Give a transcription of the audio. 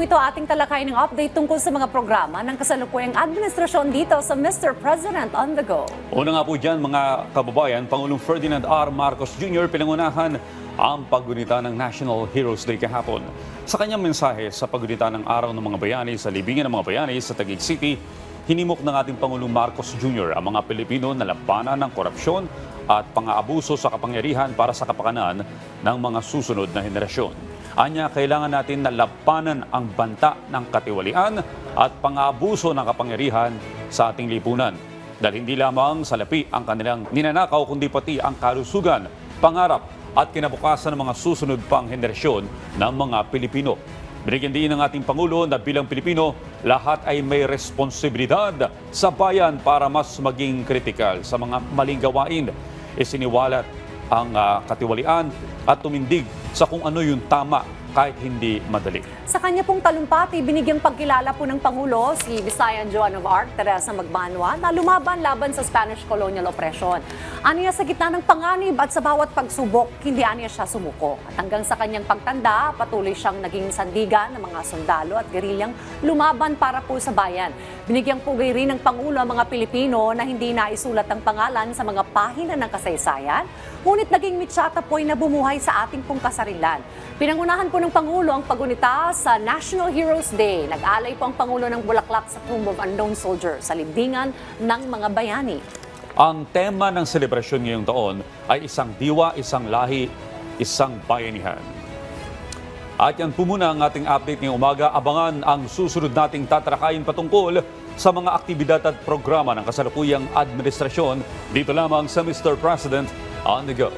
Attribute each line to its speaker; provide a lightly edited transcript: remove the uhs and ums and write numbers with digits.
Speaker 1: minutong ito ating talakayin ng update tungkol sa mga programa ng kasalukuyang administrasyon dito sa Mr. President on the Go.
Speaker 2: Una nga po dyan mga kababayan, Pangulong Ferdinand R. Marcos Jr. pinangunahan ang paggunita ng National Heroes Day kahapon. Sa kanyang mensahe sa paggunita ng Araw ng mga Bayani sa Libingan ng mga Bayani sa Taguig City, hinimok ng ating Pangulong Marcos Jr. ang mga Pilipino na labanan ng korupsyon at pang-aabuso sa kapangyarihan para sa kapakanan ng mga susunod na henerasyon. Anya, kailangan natin na labanan ang banta ng katiwalian at pang-aabuso ng kapangyarihan sa ating lipunan. Dahil hindi lamang salapi ang kanilang ninanakaw, kundi pati ang kalusugan, pangarap at kinabukasan ng mga susunod pang henerasyon ng mga Pilipino. Binigyan din ng ating Pangulo na bilang Pilipino, lahat ay may responsibilidad sa bayan para mas maging kritikal sa mga maling gawain. Isiniwalat ang katiwalian at tumindig sa kung ano yung tama kahit hindi madali.
Speaker 1: Sa kanya pong talumpati, binigyang pagkilala po ng Pangulo si Visayan Joan of Arc, Teresa Magbanua, na lumaban laban sa Spanish colonial oppression. Aniya sa gitna ng panganib at sa bawat pagsubok, hindi aniya siya sumuko. At hanggang sa kanyang pagtanda, patuloy siyang naging sandigan ng mga sundalo at gerilyang lumaban para po sa bayan. Binigyang pugay rin ng Pangulo ang mga Pilipino na hindi naisulat ang pangalan sa mga pahina ng kasaysayan, ngunit naging mitsyata po'y nabumuhay sa ating pong kasarilan. Pinangunahan po ng Pangulo ang pagunita sa National Heroes Day. Nag-alay po ang Pangulo ng bulaklak sa Tomb of Unknown Soldier sa libingan ng mga bayani.
Speaker 2: Ang tema ng selebrasyon ngayong taon ay isang diwa, isang lahi, isang bayanihan. At yan po muna ang ating update ngayong umaga. Abangan ang susunod nating tatalakayin patungkol sa mga aktibidad at programa ng kasalukuyang administrasyon dito lamang sa Mr. President on the Go.